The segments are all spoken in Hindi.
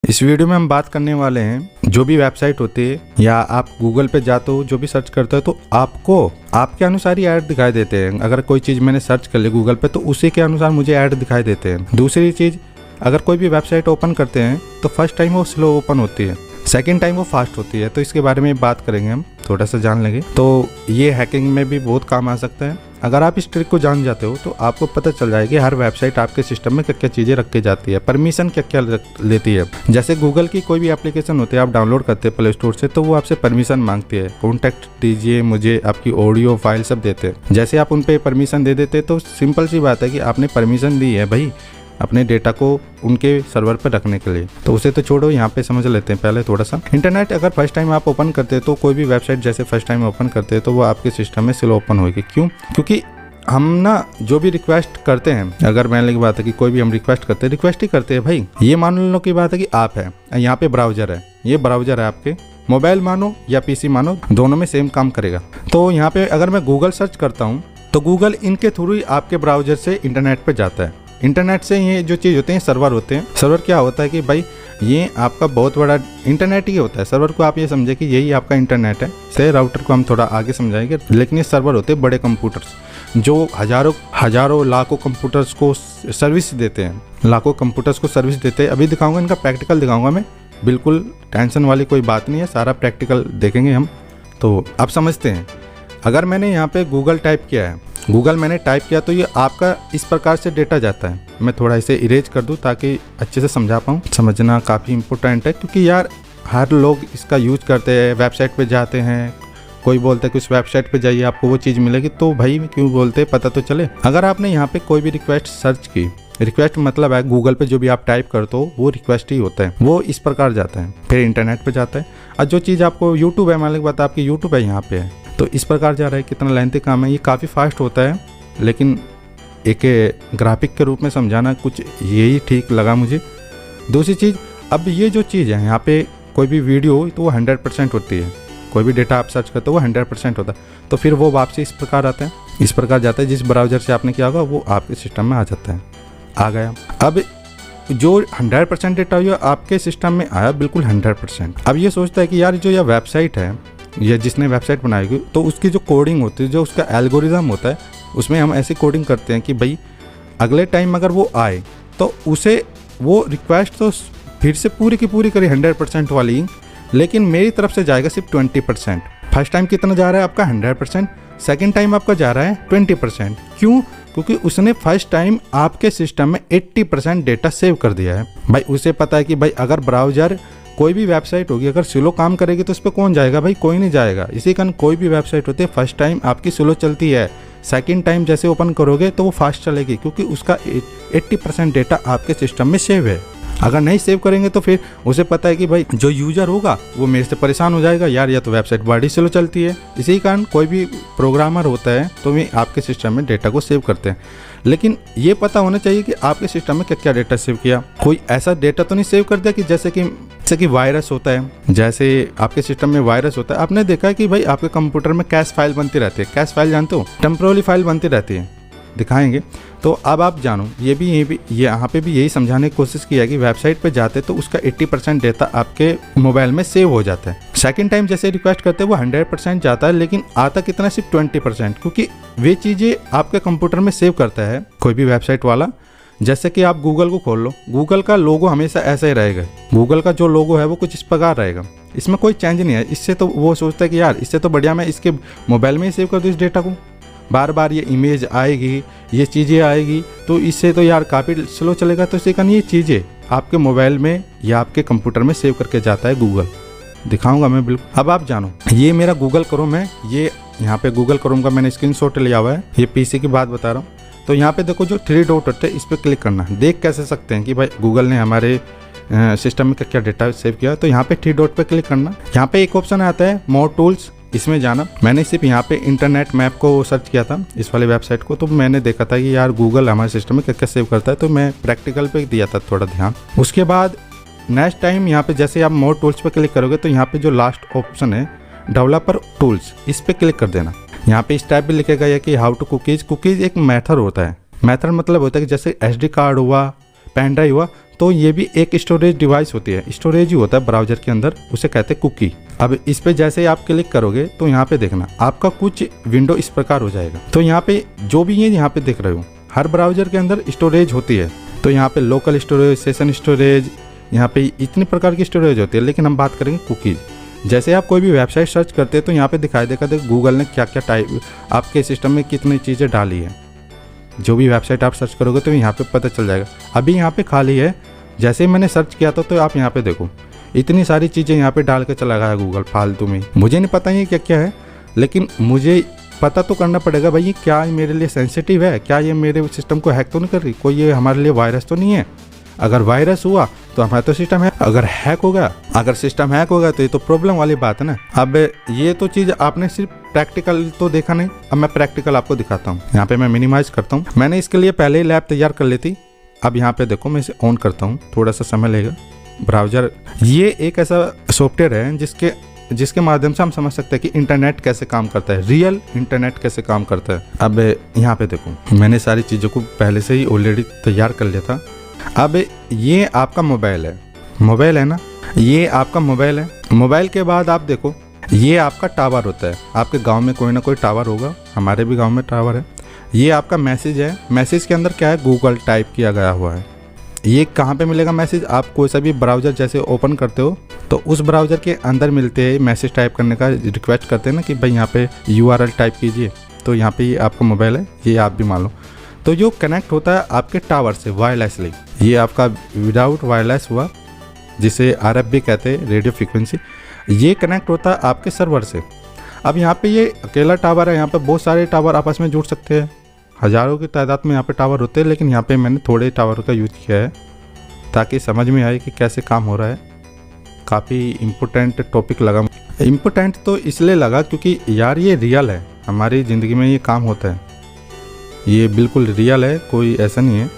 इस वीडियो में हम बात करने वाले हैं जो भी वेबसाइट होती है या आप गूगल पे जाते हो जो भी सर्च करते हो तो आपको आपके अनुसार ही ऐड दिखाई देते हैं। अगर कोई चीज़ मैंने सर्च कर ली गूगल पे तो उसी के अनुसार मुझे ऐड दिखाई देते हैं। दूसरी चीज़, अगर कोई भी वेबसाइट ओपन करते हैं तो फर्स्ट टाइम वो स्लो ओपन होती है, सेकेंड टाइम वो फास्ट होती है। तो इसके बारे में बात करेंगे, हम थोड़ा सा जान लेंगे। तो ये हैकिंग में भी बहुत काम आ सकता है। अगर आप इस ट्रिक को जान जाते हो तो आपको पता चल जाएगी हर वेबसाइट आपके सिस्टम में क्या क्या चीज़ें रखी जाती है, परमिशन क्या क्या लेती है। जैसे गूगल की कोई भी एप्लीकेशन होती है, आप डाउनलोड करते हैं प्ले स्टोर से, तो वो आपसे परमिशन मांगती है, कॉन्टैक्ट दीजिए मुझे, आपकी ऑडियो फाइल सब देते हैं। जैसे आप उन पर परमिशन दे देते तो सिंपल सी बात है कि आपने परमिशन दी है भाई अपने डेटा को उनके सर्वर पर रखने के लिए। तो उसे तो छोड़ो, यहाँ पे समझ लेते हैं पहले थोड़ा सा। इंटरनेट अगर फर्स्ट टाइम आप ओपन करते हैं तो कोई भी वेबसाइट जैसे फर्स्ट टाइम ओपन करते हैं तो वो आपके सिस्टम में स्लो ओपन होगी। क्यों? क्योंकि हम ना जो भी रिक्वेस्ट करते हैं, अगर मान लो की बात है कि कोई भी हम रिक्वेस्ट करते हैं, रिक्वेस्ट ही करते हैं भाई। ये मान लो की बात है कि आप है, यहाँ पे ब्राउजर है, ये ब्राउजर है आपके, मोबाइल मानो या पीसी मानो, दोनों में सेम काम करेगा। तो यहाँ पे अगर मैं गूगल सर्च करता हूँ तो गूगल इनके थ्रू ही आपके ब्राउजर से इंटरनेट पे जाता है। इंटरनेट से ये जो चीज़ होते हैं सर्वर होते हैं। सर्वर क्या होता है कि भाई ये आपका बहुत बड़ा इंटरनेट ही होता है। सर्वर को आप ये समझे कि यही आपका इंटरनेट है। से राउटर को हम थोड़ा आगे समझाएंगे, लेकिन ये सर्वर होते हैं बड़े कंप्यूटर्स जो हजारों लाखों कंप्यूटर्स को सर्विस देते हैं, लाखों कंप्यूटर्स को सर्विस देते हैं। अभी दिखाऊंगा, इनका प्रैक्टिकल दिखाऊंगा मैं, बिल्कुल टेंशन वाली कोई बात नहीं है, सारा प्रैक्टिकल देखेंगे हम। तो आप समझते हैं, अगर मैंने यहाँ पे गूगल टाइप किया है, गूगल मैंने टाइप किया तो ये आपका इस प्रकार से डेटा जाता है। मैं थोड़ा इसे इरेज कर दूं ताकि अच्छे से समझा पाऊँ। समझना काफ़ी इंपॉर्टेंट है क्योंकि यार हर लोग इसका यूज करते हैं, वेबसाइट पे जाते हैं, कोई बोलता है कि उस वेबसाइट पे जाइए आपको वो चीज़ मिलेगी, तो भाई क्यों बोलते हैं पता तो चले। अगर आपने यहाँ पे कोई भी रिक्वेस्ट सर्च की, रिक्वेस्ट मतलब है गूगल पे जो भी आप टाइप करते हो वो रिक्वेस्ट ही होता है, वो इस प्रकार जाता है, फिर इंटरनेट पे जाता है। और जो चीज़ आपको यूट्यूब है, मान लो बात आपकी यूट्यूब है यहाँ पे है, तो इस प्रकार जा रहा है। कितना लेंथी काम है, ये काफ़ी फास्ट होता है, लेकिन एक ग्राफिक के रूप में समझाना कुछ यही ठीक लगा मुझे। दूसरी चीज़, अब ये जो चीज़ है यहाँ पे कोई भी वीडियो तो वो 100% होती है, कोई भी डेटा आप सर्च करते हो वो 100% होता है। तो फिर वो वापसी इस प्रकार आता है, इस प्रकार जाता है, जिस ब्राउज़र से आपने किया होगा वो आपके सिस्टम में आ जाता है। आ गया। अब जो 100% डेटा हुआ आपके सिस्टम में आया, बिल्कुल 100%। अब ये सोचता है कि यार जो यह वेबसाइट है, ये जिसने वेबसाइट बनाई तो उसकी जो कोडिंग होती है, जो उसका एल्गोरिदम होता है, उसमें हम ऐसी कोडिंग करते हैं कि भाई अगले टाइम अगर वो आए तो उसे वो रिक्वेस्ट तो फिर से पूरी की पूरी करी 100% वाली, लेकिन मेरी तरफ से जाएगा सिर्फ 20%। फर्स्ट टाइम कितना जा रहा है आपका 100%, सेकेंड टाइम आपका जा रहा है 20%। क्यों? क्योंकि उसने फर्स्ट टाइम आपके सिस्टम में 80% डेटा सेव कर दिया है। भाई उसे पता है कि भाई अगर ब्राउज़र कोई भी वेबसाइट होगी अगर स्लो काम करेगी तो उस पर कौन जाएगा भाई, कोई नहीं जाएगा। इसी कारण कोई भी वेबसाइट होती है फर्स्ट टाइम आपकी स्लो चलती है, सेकंड टाइम जैसे ओपन करोगे तो वो फास्ट चलेगी, क्योंकि उसका 80% डेटा आपके सिस्टम में सेव है। अगर नहीं सेव करेंगे तो फिर उसे पता है कि भाई जो यूजर होगा वो मेरे से परेशान हो जाएगा, यार या तो वेबसाइट बड़ी स्लो चलती है। इसी कारण कोई भी प्रोग्रामर होता है तो वे आपके सिस्टम में डेटा को सेव करते हैं, लेकिन ये पता होना चाहिए कि आपके सिस्टम में क्या क्या डेटा सेव किया। कोई ऐसा डेटा तो नहीं सेव कर दिया कि जैसे कि वायरस होता है, जैसे आपके सिस्टम में वायरस होता है। आपने देखा है कि भाई आपके कंप्यूटर में कैश फाइल बनती रहती है, कैश फाइल जानते हो, टेम्पररी फाइल बनती रहती है, दिखाएंगे। तो अब आप जानो, ये यहाँ पे भी यही समझाने की कोशिश की है कि वेबसाइट पे जाते तो उसका 80% डेटा आपके मोबाइल में सेव हो जाता है। सेकंड टाइम जैसे रिक्वेस्ट करते हैं वो 100% जाता है, लेकिन आता कितना, सिर्फ 20%, क्योंकि वे चीज़ें आपके कंप्यूटर में सेव करता है कोई भी वेबसाइट वाला। जैसे कि आप गूगल को खोल लो, गूगल का लोगो हमेशा ऐसा ही रहेगा। गूगल का जो लोगो है वो कुछ इस प्रकार रहेगा, इसमें कोई चेंज नहीं है। इससे तो वो सोचता है कि यार इससे तो बढ़िया मैं इसके मोबाइल में ही सेव कर दूँ इस डेटा को, बार बार ये इमेज आएगी, ये चीज़ें आएगी, तो इससे तो यार काफ़ी स्लो चलेगा। तो इसी कारण ये चीज़ें आपके मोबाइल में या आपके कंप्यूटर में सेव करके जाता है गूगल। दिखाऊंगा मैं बिल्कुल। अब आप जानो, ये मेरा गूगल क्रोम है, ये यहाँ पे गूगल क्रोम का मैंने स्क्रीनशॉट लिया हुआ है, ये पीसी की बात बता रहा हूँ। तो यहाँ पे देखो जो 3 डॉट होते हैं, इस पर क्लिक करना। देख कैसे सकते हैं कि भाई गूगल ने हमारे सिस्टम में क्या क्या डेटा सेव किया। तो यहाँ पे 3 डॉट पे क्लिक करना। यहाँ पे एक ऑप्शन आता है मोर टूल्स, इसमें जाना। मैंने सिर्फ यहाँ पे इंटरनेट मैप को सर्च किया था, इस वाली वेबसाइट को, तो मैंने देखा था कि यार गूगल हमारे सिस्टम में क्या क्या सेव करता है, तो मैं प्रैक्टिकल पे दिया था थोड़ा ध्यान। उसके बाद नेक्स्ट टाइम यहाँ पे जैसे आप मोर टूल्स पे क्लिक करोगे तो यहाँ पे जो लास्ट ऑप्शन है डेवलपर टूल्स, इस पे क्लिक कर देना। यहाँ पे इस टाइप भी लिखेगा ये कि हाउ टू कुकीज़ एक मेथड होता है। मेथड मतलब होता है कि जैसे SD कार्ड हुआ, पेन ड्राइव हुआ, तो ये भी एक स्टोरेज डिवाइस होती है, स्टोरेज ही होता है ब्राउजर के अंदर, उसे कहते हैं कुकी। अब इस पे जैसे ही आप क्लिक करोगे तो यहाँ पे देखना आपका कुछ विंडो इस प्रकार हो जाएगा। तो यहाँ पे जो भी ये यहाँ पे देख रहे हो, हर ब्राउजर के अंदर स्टोरेज होती है। तो यहाँ पे लोकल स्टोरेज, सेशन स्टोरेज, यहाँ पे इतनी प्रकार की स्टोरेज होती है। लेकिन हम बात करेंगे कुकीज़। जैसे आप कोई भी वेबसाइट सर्च करते हैं तो यहाँ पे दिखाई देगा गूगल ने क्या क्या टाइप आपके सिस्टम में कितनी चीज़ें डाली है। जो भी वेबसाइट आप सर्च करोगे तो यहाँ पे पता चल जाएगा। अभी यहाँ पे खाली है, जैसे ही मैंने सर्च किया था तो आप यहाँ पे देखो इतनी सारी चीज़ें यहाँ पे डाल के चला गया गूगल फालतू में। मुझे नहीं पता ये क्या क्या है, लेकिन मुझे पता तो करना पड़ेगा भाई, ये क्या मेरे लिए सेंसिटिव है, क्या ये मेरे सिस्टम को हैक तो नहीं कर रही, कोई ये हमारे लिए वायरस तो नहीं है। अगर वायरस हुआ तो हमारा तो सिस्टम है, अगर सिस्टम हैक होगा तो ये तो प्रॉब्लम वाली बात है ना। अब ये तो चीज़ आपने सिर्फ प्रैक्टिकल तो देखा नहीं, अब मैं प्रैक्टिकल आपको दिखाता हूँ। यहाँ पे मैं मिनिमाइज करता हूँ, मैंने इसके लिए पहले ही लैब तैयार कर ली थी। अब यहाँ पे देखो मैं इसे ऑन करता हूँ, थोड़ा सा समय लेगा। ब्राउजर ये एक ऐसा सॉफ्टवेयर है जिसके माध्यम से हम समझ सकते हैं कि इंटरनेट कैसे काम करता है, रियल इंटरनेट कैसे काम करता है। अब यहाँ पे देखो मैंने सारी चीज़ों को पहले से ही ऑलरेडी तैयार कर लिया था। अब ये आपका मोबाइल है ना, ये आपका मोबाइल है। मोबाइल के बाद आप देखो ये आपका टावर होता है। आपके गांव में कोई ना कोई टावर होगा, हमारे भी गांव में टावर है। ये आपका मैसेज है, मैसेज के अंदर क्या है, गूगल टाइप किया गया हुआ है। ये कहाँ पे मिलेगा मैसेज, आप कोई सा भी ब्राउज़र जैसे ओपन करते हो तो उस ब्राउज़र के अंदर मिलते हैं मैसेज टाइप करने का रिक्वेस्ट करते हैं ना कि भाई यहाँ पे URL टाइप कीजिए। तो यहाँ पे ये आपका मोबाइल है, ये आप भी मान लो। तो जो कनेक्ट होता है आपके टावर से वायरलेसली, ये आपका विदाउट वायरलेस हुआ, जिसे RF भी कहते हैं, रेडियो फ्रीक्वेंसी। ये कनेक्ट होता है आपके सर्वर से। अब यहाँ पे ये अकेला टावर है, यहाँ पे बहुत सारे टावर आपस में जुड़ सकते हैं, हज़ारों की तादाद में यहाँ पे टावर होते हैं। लेकिन यहाँ पे मैंने थोड़े टावर का यूज़ किया है ताकि समझ में आए कि कैसे काम हो रहा है। काफ़ी इम्पोर्टेंट टॉपिक लगा। इम्पोर्टेंट तो इसलिए लगा क्योंकि यार ये रियल है, हमारी ज़िंदगी में ये काम होता है, ये बिल्कुल रियल है, कोई ऐसा नहीं है।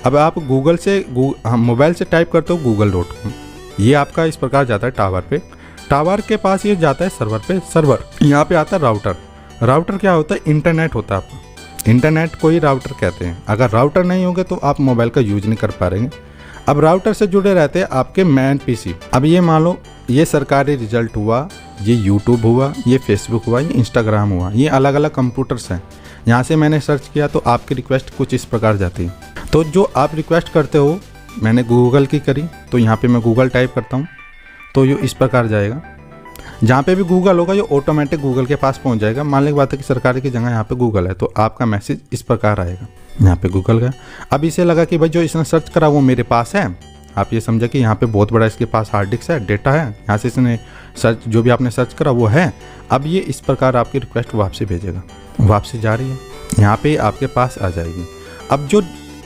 अब आप गूगल से मोबाइल से टाइप करते हो google.com, ये आपका इस प्रकार जाता है टावर पे। टावर के पास ये जाता है सर्वर पे। सर्वर यहाँ पे आता है राउटर। राउटर क्या होता है, इंटरनेट होता है आपका। इंटरनेट को ही राउटर कहते हैं। अगर राउटर नहीं होगे तो आप मोबाइल का यूज नहीं कर पाएंगे। अब राउटर से जुड़े रहते हैं आपके मैन PC। अब ये मान लो ये सरकारी रिजल्ट हुआ, ये यूट्यूब हुआ, ये फेसबुक हुआ, ये इंस्टाग्राम हुआ, ये अलग अलग कंप्यूटर्स हैं। यहाँ से मैंने सर्च किया तो आपकी रिक्वेस्ट कुछ इस प्रकार जाती है। तो जो आप रिक्वेस्ट करते हो, मैंने गूगल की करी तो यहाँ पे मैं गूगल टाइप करता हूँ तो ये इस प्रकार जाएगा। जहाँ पे भी गूगल होगा ये ऑटोमेटिक गूगल के पास पहुँच जाएगा। मान ली बात है कि सरकारी की जगह यहाँ पे गूगल है तो आपका मैसेज इस प्रकार आएगा। यहाँ पे गूगल का, अब इसे लगा कि भाई जो इसने सर्च करा वो मेरे पास है। आप ये समझा कि यहाँ पे बहुत बड़ा इसके पास हार्ड डिस्क है, डेटा है, यहाँ से इसने सर्च, जो भी आपने सर्च करा वो है। अब ये इस प्रकार आपकी रिक्वेस्ट वापसी भेजेगा, वापसी जा रही है, यहाँ पे आपके पास आ जाएगी। अब जो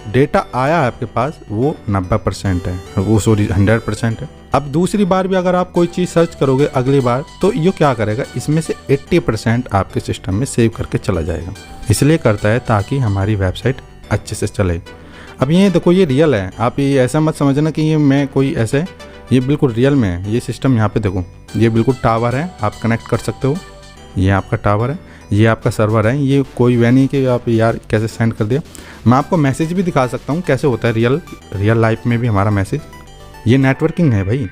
डेटा आया है आपके पास वो 90% है, वो 100% है। अब दूसरी बार भी अगर आप कोई चीज़ सर्च करोगे अगली बार तो ये क्या करेगा, इसमें से 80% आपके सिस्टम में सेव करके चला जाएगा। इसलिए करता है ताकि हमारी वेबसाइट अच्छे से चले। अब ये देखो ये रियल है, आप ये ऐसा मत समझना कि ये मैं कोई ऐसे, ये बिल्कुल रियल में है। ये सिस्टम यहाँ पे देखो, ये बिल्कुल टावर है, आप कनेक्ट कर सकते हो। ये आपका टावर है, ये आपका सर्वर है। ये कोई वे नहीं कि आप यार कैसे सेंड कर दिया। मैं आपको मैसेज भी दिखा सकता हूँ कैसे होता है रियल लाइफ में भी हमारा मैसेज। ये नेटवर्किंग है भाई,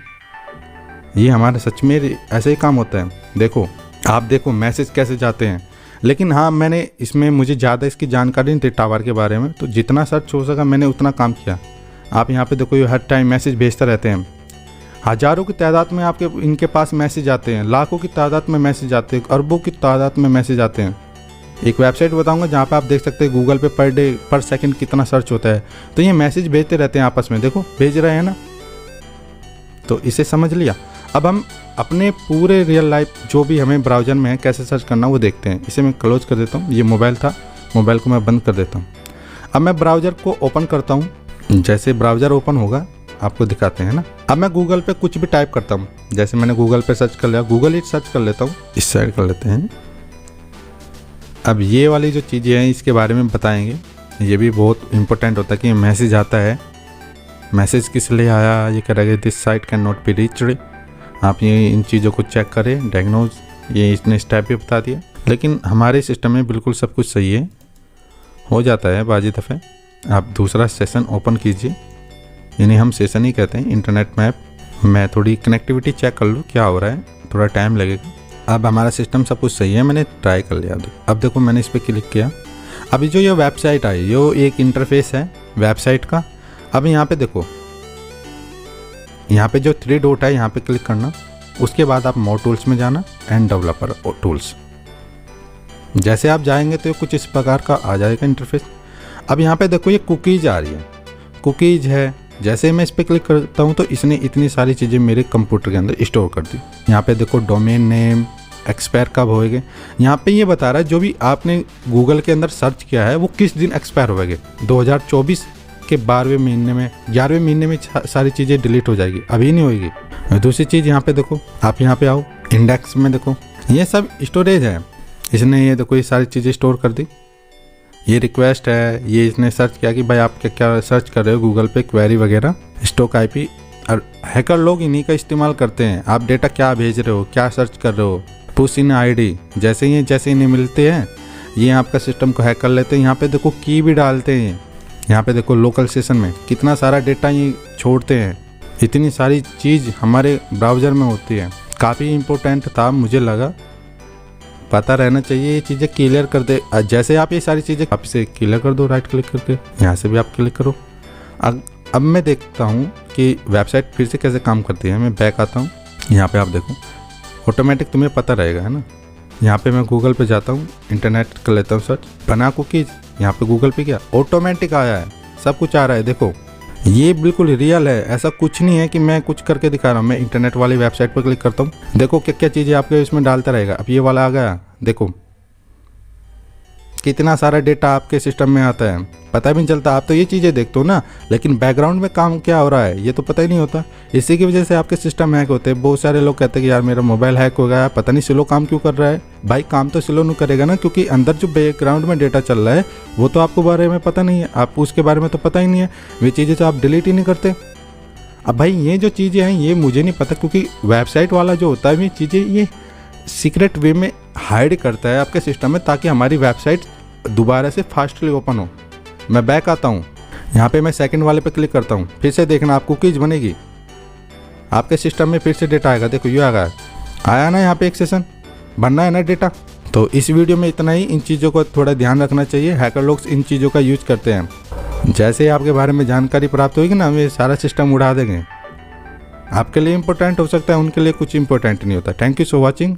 ये हमारे सच में ऐसे ही काम होता है। देखो आप देखो मैसेज कैसे जाते हैं। लेकिन हाँ, मैंने इसमें मुझे ज़्यादा इसकी जानकारी नहीं थी टावर के बारे में, तो जितना सर्च हो सका मैंने उतना काम किया। आप यहाँ पे देखो ये हर टाइम मैसेज भेजते रहते हैं। हज़ारों की तादाद में आपके इनके पास मैसेज आते हैं, लाखों की तादाद में मैसेज आते हैं, अरबों की तादाद में मैसेज आते हैं। एक वेबसाइट बताऊंगा जहाँ पे आप देख सकते हैं गूगल पे पर डे पर सेकंड कितना सर्च होता है। तो ये मैसेज भेजते रहते हैं आपस में, देखो भेज रहे हैं ना, तो इसे समझ लिया। अब हम अपने पूरे रियल लाइफ जो भी हमें ब्राउज़र में है कैसे सर्च करना वो देखते हैं। इसे मैं क्लोज कर देता हूँ, ये मोबाइल था, मोबाइल को मैं बंद कर देता हूँ। अब मैं ब्राउज़र को ओपन करता हूँ। जैसे ब्राउज़र ओपन होगा आपको दिखाते हैं ना। अब मैं गूगल पे कुछ भी टाइप करता हूँ, जैसे मैंने गूगल पे सर्च कर लिया, गूगल ही सर्च कर लेता हूँ। इस साइड कर लेते हैं। अब ये वाली जो चीज़ें हैं इसके बारे में बताएंगे। ये भी बहुत इंपॉर्टेंट होता है कि मैसेज आता है, मैसेज किस लिए आया, ये कह रहा है this site can not be reached. आप ये इन चीज़ों को चेक करें, डायग्नोज, ये इसने स्टेप भी बता दिया। लेकिन हमारे सिस्टम में बिल्कुल सब कुछ सही है, हो जाता है बाजी दफ़े। आप दूसरा सेशन ओपन कीजिए, यानी हम सेशन ही कहते हैं इंटरनेट मैप। मैं थोड़ी कनेक्टिविटी चेक कर लूँ क्या हो रहा है, थोड़ा टाइम लगेगा। अब हमारा सिस्टम सब कुछ सही है, मैंने ट्राई कर लिया। अब देखो मैंने इस पर क्लिक किया। अभी जो ये वेबसाइट आई, यो एक इंटरफेस है वेबसाइट का। अब यहाँ पे देखो, यहाँ पे जो 3 डॉट है यहाँ पे क्लिक करना। उसके बाद आप मोर टूल्स में जाना एंड डेवलपर टूल्स। जैसे आप जाएंगे तो कुछ इस प्रकार का आ जाएगा इंटरफेस। अब यहाँ पे देखो ये कुकीज आ रही है, कुकीज है। जैसे मैं इस पर क्लिक करता हूँ तो इसने इतनी सारी चीज़ें मेरे कंप्यूटर के अंदर स्टोर कर दी। यहाँ पे देखो डोमेन नेम, एक्सपायर कब होएगा, यहाँ पे ये बता रहा है जो भी आपने गूगल के अंदर सर्च किया है वो किस दिन एक्सपायर होएगा। 2024 के 12वें महीने में, 11वें महीने में सारी चीज़ें डिलीट हो जाएगी, अभी नहीं होएगी। दूसरी चीज़ यहाँ पे देखो, आप यहाँ पे आओ इंडेक्स में, देखो ये सब स्टोरेज है। इसने ये देखो ये सारी चीज़ें स्टोर कर दी। ये रिक्वेस्ट है, ये इसने सर्च किया कि भाई आप क्या क्या सर्च कर रहे हो गूगल पे, क्वेरी वगैरह, स्टॉक आईपी। और हैकर लोग इन्हीं का इस्तेमाल करते हैं। आप डेटा क्या भेज रहे हो, क्या सर्च कर रहे हो, पुश इन आईडी जैसे इन्हें मिलते हैं ये आपका सिस्टम को हैक कर लेते हैं। यहाँ पे देखो की भी डालते हैं। यहाँ पे देखो लोकल सेशन में कितना सारा डेटा ये छोड़ते हैं। इतनी सारी चीज़ हमारे ब्राउज़र में होती है। काफ़ी इम्पोर्टेंट था, मुझे लगा पता रहना चाहिए। ये चीज़ें क्लियर कर दे। जैसे आप ये सारी चीज़ें आप इसे क्लियर कर दो राइट क्लिक करके, यहाँ से भी आप क्लिक करो। अब मैं देखता हूँ कि वेबसाइट फिर से कैसे काम करती है। मैं बैक आता हूँ, यहाँ पे आप देखो ऑटोमेटिक तुम्हें पता रहेगा, है ना। यहाँ पे मैं गूगल पे जाता हूँ, इंटरनेट कर लेता हूँ सर्च, बना कुकीज। यहाँ पे गूगल पे क्या ऑटोमेटिक आया है, सब कुछ आ रहा है। देखो ये बिल्कुल रियल है, ऐसा कुछ नहीं है कि मैं कुछ करके दिखा रहा हूँ। मैं इंटरनेट वाली वेबसाइट पर क्लिक करता हूँ, देखो क्या क्या चीज़ें आपके इसमें डालता रहेगा। अब ये वाला आ गया, देखो कितना सारा डेटा आपके सिस्टम में आता है, पता भी नहीं चलता। आप तो ये चीज़ें देखते हो ना, लेकिन बैकग्राउंड में काम क्या हो रहा है ये तो पता ही नहीं होता। इसी की वजह से आपके सिस्टम हैक होते हैं। बहुत सारे लोग कहते हैं कि यार मेरा मोबाइल हैक हो गया, पता नहीं स्लो काम क्यों कर रहा है। भाई काम तो स्लो नहीं करेगा ना, क्योंकि अंदर जो बैकग्राउंड में डेटा चल रहा है वो तो आपको बारे में पता नहीं है, आपको उसके बारे में तो पता ही नहीं है। वे चीज़ें तो आप डिलीट ही नहीं करते। अब भाई ये जो चीज़ें हैं ये मुझे नहीं पता, क्योंकि वेबसाइट वाला जो होता है ये चीज़ें ये सीक्रेट वे में हाइड करता है आपके सिस्टम में, ताकि हमारी वेबसाइट दोबारा से फास्टली ओपन हो। मैं बैक आता हूँ, यहाँ पे मैं सेकंड वाले पे क्लिक करता हूँ, फिर से देखना आप कुकीज बनेगी, आपके सिस्टम में फिर से डेटा आएगा। देखो ये आया ना, यहाँ पे एक सेशन बनना है ना डेटा। तो इस वीडियो में इतना ही। इन चीज़ों को थोड़ा ध्यान रखना चाहिए, हैकर लोग इन चीज़ों का यूज करते हैं। जैसे ही आपके बारे में जानकारी प्राप्त होगी ना, वे सारा सिस्टम उड़ा देंगे। आपके लिए इंपॉर्टेंट हो सकता है, उनके लिए कुछ इंपॉर्टेंट नहीं होता। Thank you for watching.